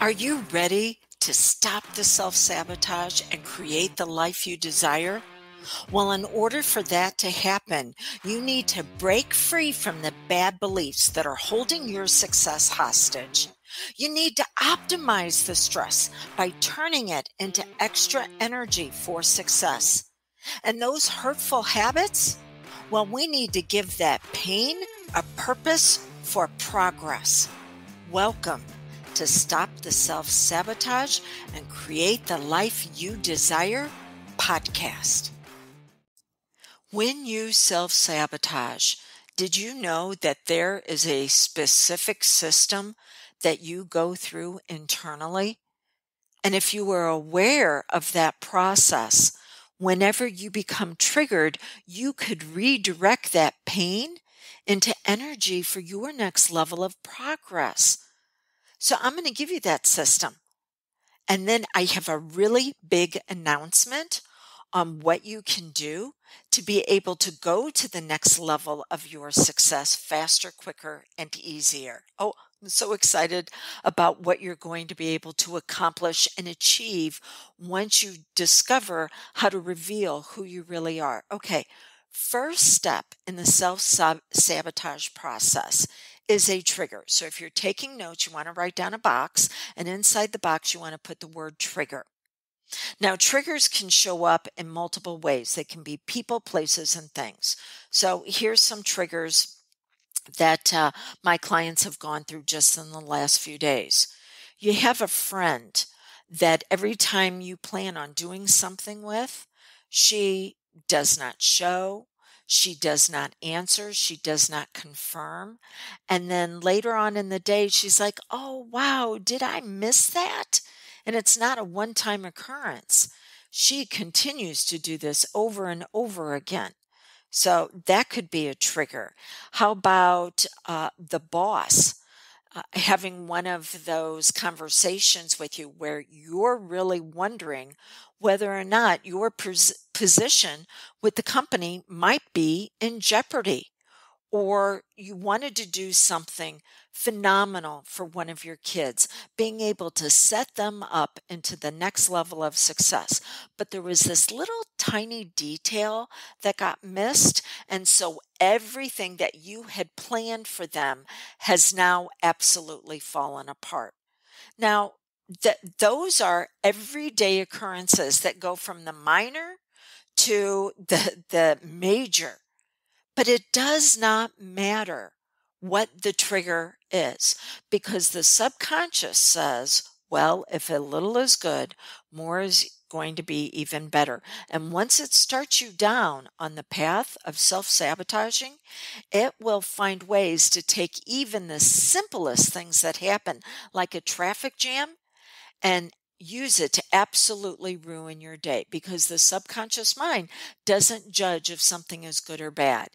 Are you ready to stop the self-sabotage and create the life you desire? Well, in order for that to happen, you need to break free from the bad beliefs that are holding your success hostage. You need to optimize the stress by turning it into extra energy for success. And those hurtful habits? Well, we need to give that pain a purpose for progress. Welcome to Stop the Self-Sabotage and Create the Life You Desire podcast. When you self-sabotage, did you know that there is a specific system that you go through internally? And if you were aware of that process, whenever you become triggered, you could redirect that pain into energy for your next level of progress. So I'm going to give you that system. And then I have a really big announcement on what you can do to be able to go to the next level of your success faster, quicker, and easier. Oh, I'm so excited about what you're going to be able to accomplish and achieve once you discover how to reveal who you really are. Okay, first step in the self-sabotage process is a trigger. So if you're taking notes, you want to write down a box, and inside the box, you want to put the word trigger. Now, triggers can show up in multiple ways. They can be people, places, and things. So here's some triggers that my clients have gone through just in the last few days. You have a friend that every time you plan on doing something with, she does not show, she does not answer, she does not confirm. And then later on in the day, she's like, oh, wow, did I miss that? And it's not a one-time occurrence. She continues to do this over and over again. So that could be a trigger. How about the boss having one of those conversations with you where you're really wondering whether or not your position with the company might be in jeopardy? Or you wanted to do something phenomenal for one of your kids, being able to set them up into the next level of success. But there was this little tiny detail that got missed. And so everything that you had planned for them has now absolutely fallen apart. Now, those are everyday occurrences that go from the minor to the major. But it does not matter what the trigger is, because the subconscious says, well, if a little is good, more is going to be even better. And once it starts you down on the path of self-sabotaging, it will find ways to take even the simplest things that happen, like a traffic jam, and use it to absolutely ruin your day, because the subconscious mind doesn't judge if something is good or bad.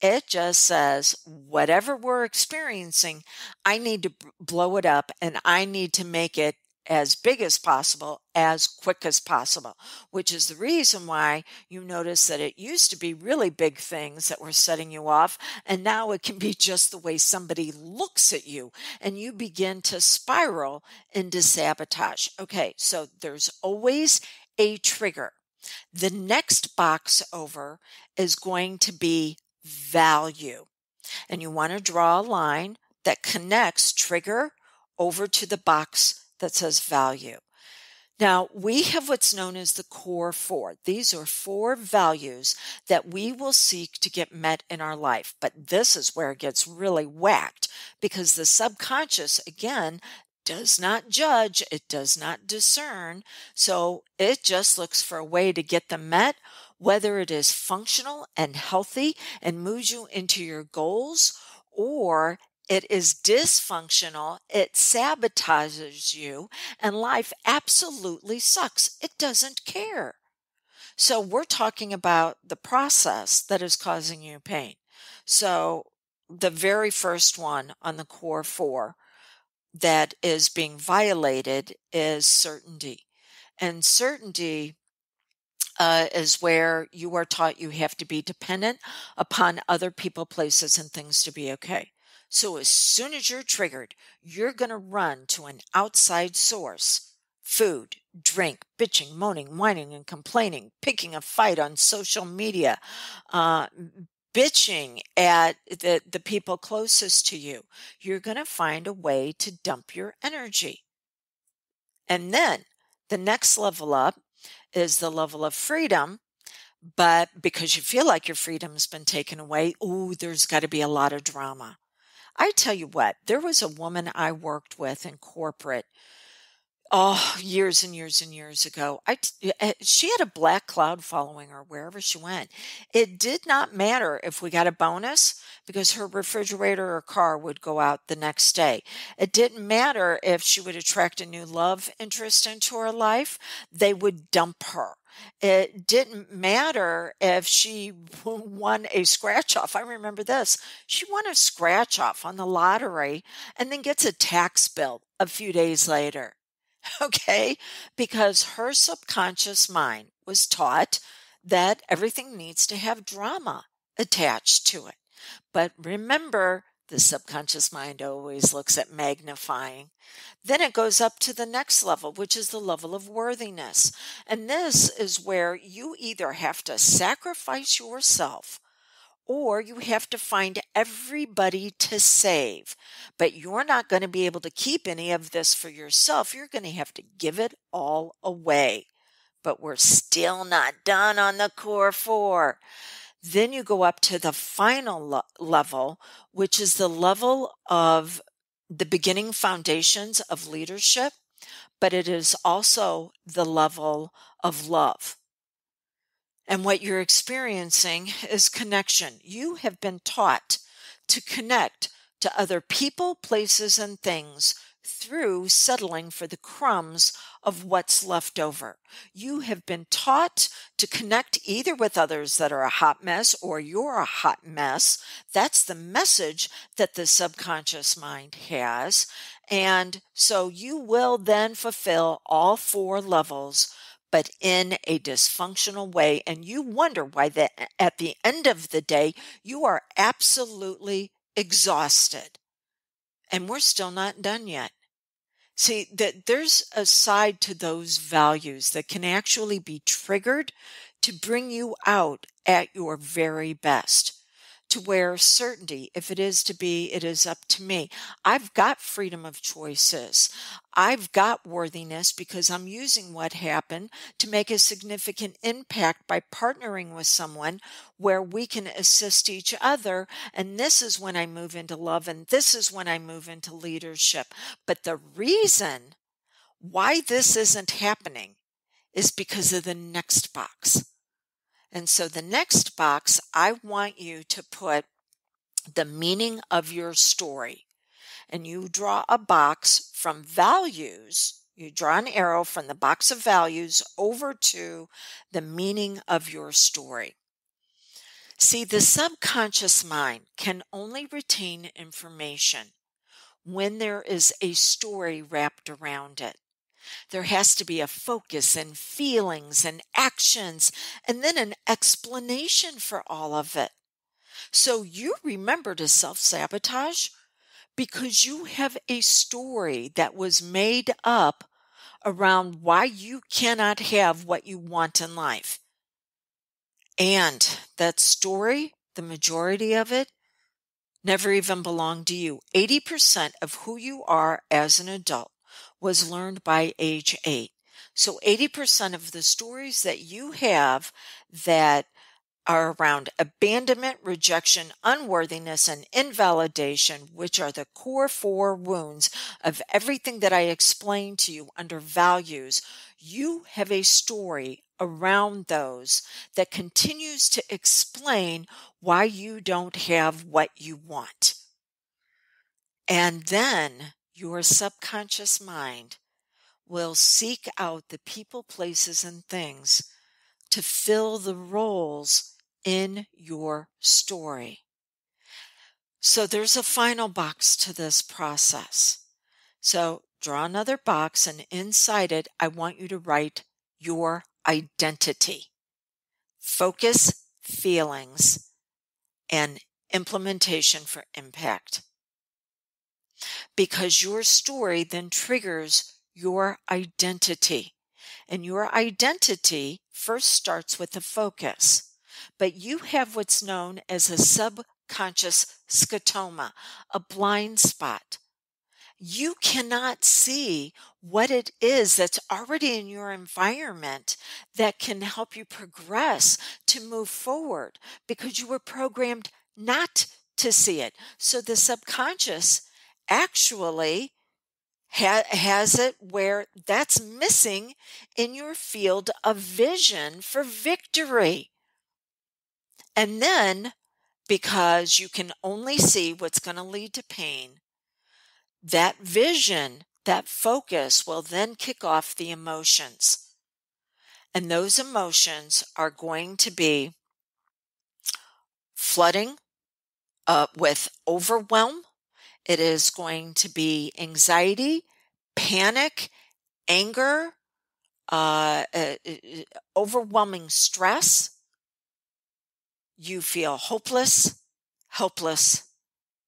It just says, whatever we're experiencing, I need to blow it up and I need to make it as big as possible, as quick as possible, which is the reason why you notice that it used to be really big things that were setting you off, and now it can be just the way somebody looks at you, and you begin to spiral into sabotage. Okay, so there's always a trigger. The next box over is going to be value, and you want to draw a line that connects trigger over to the box that says value. Now, we have what's known as the core four. These are 4 values that we will seek to get met in our life. But this is where it gets really whacked, because the subconscious, again, does not judge, it does not discern. So it just looks for a way to get them met, whether it is functional and healthy and moves you into your goals, or it is dysfunctional, it sabotages you, and life absolutely sucks. It doesn't care. So we're talking about the process that is causing you pain. So the very first one on the core 4 that is being violated is certainty. And certainty is where you are taught you have to be dependent upon other people, places, and things to be okay. So as soon as you're triggered, you're going to run to an outside source. Food, drink, bitching, moaning, whining, and complaining, picking a fight on social media, uh, bitching at the people closest to you. You're going to find a way to dump your energy. And then the next level up is the level of freedom. But because you feel like your freedom's been taken away, there's got to be a lot of drama. I tell you what, there was a woman I worked with in corporate, years and years and years ago. She had a black cloud following her wherever she went. It did not matter if we got a bonus because her refrigerator or car would go out the next day. It didn't matter if she would attract a new love interest into her life. They would dump her. It didn't matter if she won a scratch off. I remember this. She won a scratch off on the lottery and then gets a tax bill a few days later. Okay, because her subconscious mind was taught that everything needs to have drama attached to it. But remember, the subconscious mind always looks at magnifying. Then it goes up to the next level, which is the level of worthiness. And this is where you either have to sacrifice yourself or you have to find everybody to save. But you're not going to be able to keep any of this for yourself. You're going to have to give it all away. But we're still not done on the core four. Then you go up to the final level, which is the level of the beginning foundations of leadership, but it is also the level of love. And what you're experiencing is connection. You have been taught to connect to other people, places, and things through settling for the crumbs of what's left over. You have been taught to connect either with others that are a hot mess or you're a hot mess. That's the message that the subconscious mind has. And so you will then fulfill all four levels, but in a dysfunctional way. And you wonder why at the end of the day, you are absolutely exhausted. And we're still not done yet. See, that there's a side to those values that can actually be triggered to bring you out at your very best. To where certainty, if it is to be, it is up to me. I've got freedom of choices. I've got worthiness because I'm using what happened to make a significant impact by partnering with someone where we can assist each other. And this is when I move into love, and this is when I move into leadership. But the reason why this isn't happening is because of the next box. And so the next box, I want you to put the meaning of your story. And you draw a box from values. You draw an arrow from the box of values over to the meaning of your story. See, the subconscious mind can only retain information when there is a story wrapped around it. There has to be a focus and feelings and actions and then an explanation for all of it. So you remember to self-sabotage because you have a story that was made up around why you cannot have what you want in life. And that story, the majority of it, never even belonged to you. 80% of who you are as an adult was learned by age 8. So 80% of the stories that you have that are around abandonment, rejection, unworthiness, and invalidation, which are the core four wounds of everything that I explained to you under values. You have a story around those that continues to explain why you don't have what you want. And then your subconscious mind will seek out the people, places, and things to fill the roles in your story. So there's a final box to this process. So draw another box, and inside it, I want you to write your identity, focus, feelings, and implementation for impact. because your story then triggers your identity. And your identity first starts with a focus. But you have what's known as a subconscious scotoma, a blind spot. You cannot see what it is that's already in your environment that can help you progress to move forward because you were programmed not to see it. So the subconscious actually has it where that's missing in your field of vision for victory. And then because you can only see what's going to lead to pain, that vision, that focus will then kick off the emotions. And those emotions are going to be flooding with overwhelm. It is going to be anxiety, panic, anger, overwhelming stress. You feel hopeless, helpless,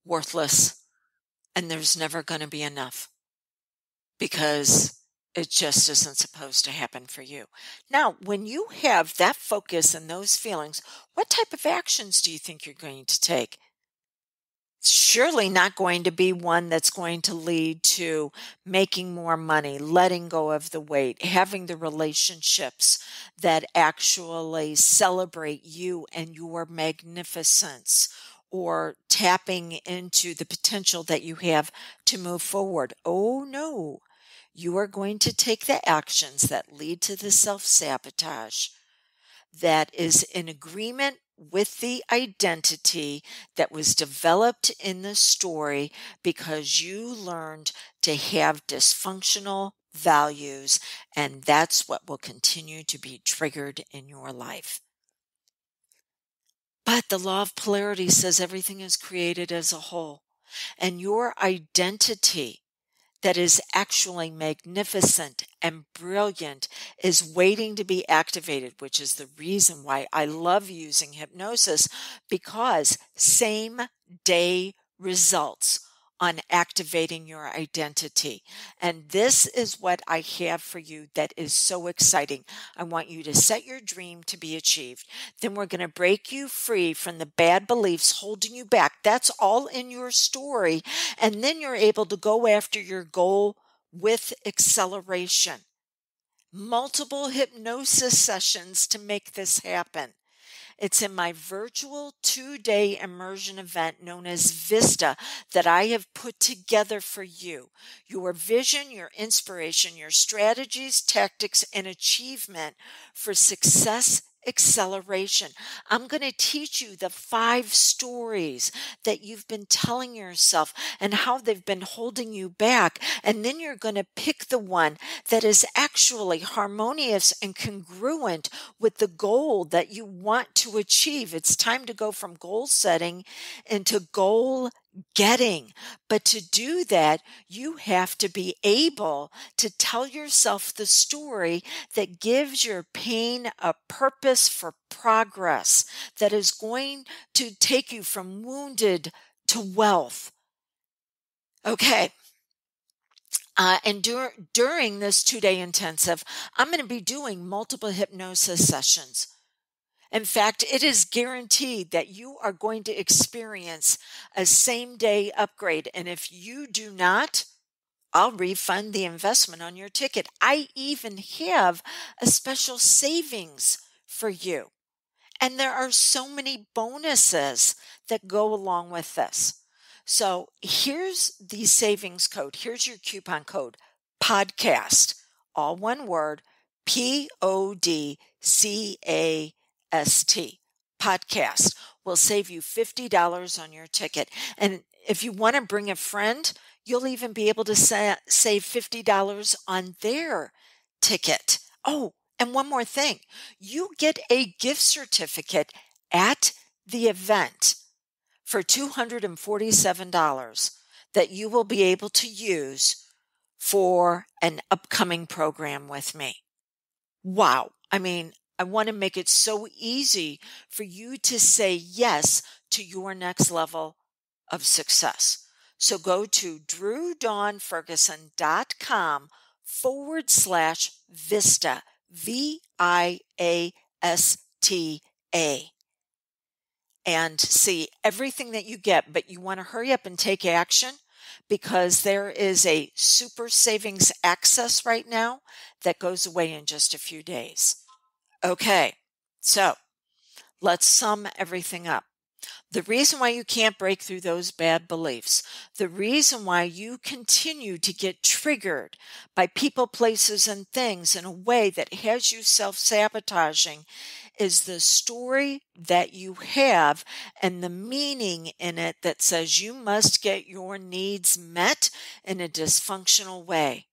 worthless, and there's never going to be enough because it just isn't supposed to happen for you. Now, when you have that focus and those feelings, what type of actions do you think you're going to take? Surely not going to be one that's going to lead to making more money, letting go of the weight, having the relationships that actually celebrate you and your magnificence, or tapping into the potential that you have to move forward. Oh no, you are going to take the actions that lead to the self-sabotage that is in agreement with the identity that was developed in the story because you learned to have dysfunctional values, and that's what will continue to be triggered in your life. But the law of polarity says everything is created as a whole, and your identity that is actually magnificent and brilliant is waiting to be activated, which is the reason why I love using hypnosis, because same day results on activating your identity. And this is what I have for you that is so exciting. I want you to set your dream to be achieved. Then we're going to break you free from the bad beliefs holding you back. That's all in your story. And then you're able to go after your goal with acceleration. Multiple hypnosis sessions to make this happen. It's in my virtual 2-day immersion event known as Vista that I have put together for you. Your vision, your inspiration, your strategies, tactics, and achievement for success acceleration. I'm going to teach you the 5 stories that you've been telling yourself and how they've been holding you back. And then you're going to pick the one that is actually harmonious and congruent with the goal that you want to achieve. It's time to go from goal setting into goal getting. But to do that, you have to be able to tell yourself the story that gives your pain a purpose for progress, that is going to take you from wounded to wealth. Okay. And during this 2-day intensive, I'm going to be doing multiple hypnosis sessions. In fact, it is guaranteed that you are going to experience a same-day upgrade. And if you do not, I'll refund the investment on your ticket. I even have a special savings for you. And there are so many bonuses that go along with this. So here's the savings code. Here's your coupon code, podcast, all one word, PODCAST. Podcast will save you $50 on your ticket. And if you want to bring a friend, you'll even be able to save $50 on their ticket. Oh, and one more thing, you get a gift certificate at the event for $247 that you will be able to use for an upcoming program with me. Wow. I mean, I want to make it so easy for you to say yes to your next level of success. So go to drewdawnferguson.com/Vista, VIASTA, and see everything that you get. But you want to hurry up and take action because there is a super savings access right now that goes away in just a few days. Okay, so let's sum everything up. The reason why you can't break through those bad beliefs, the reason why you continue to get triggered by people, places, and things in a way that has you self-sabotaging is the story that you have and the meaning in it that says you must get your needs met in a dysfunctional way.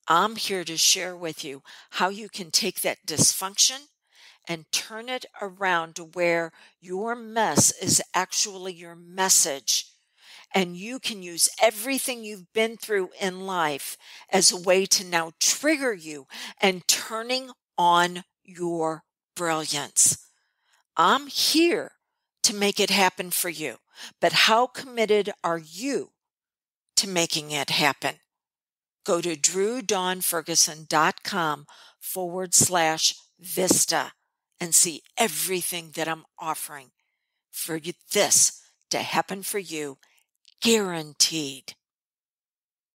I'm here to share with you how you can take that dysfunction and turn it around to where your mess is actually your message. And you can use everything you've been through in life as a way to now trigger you and turning on your brilliance. I'm here to make it happen for you. But how committed are you to making it happen? Go to drewdawnferguson.com/Vista and see everything that I'm offering for you, this to happen for you, guaranteed.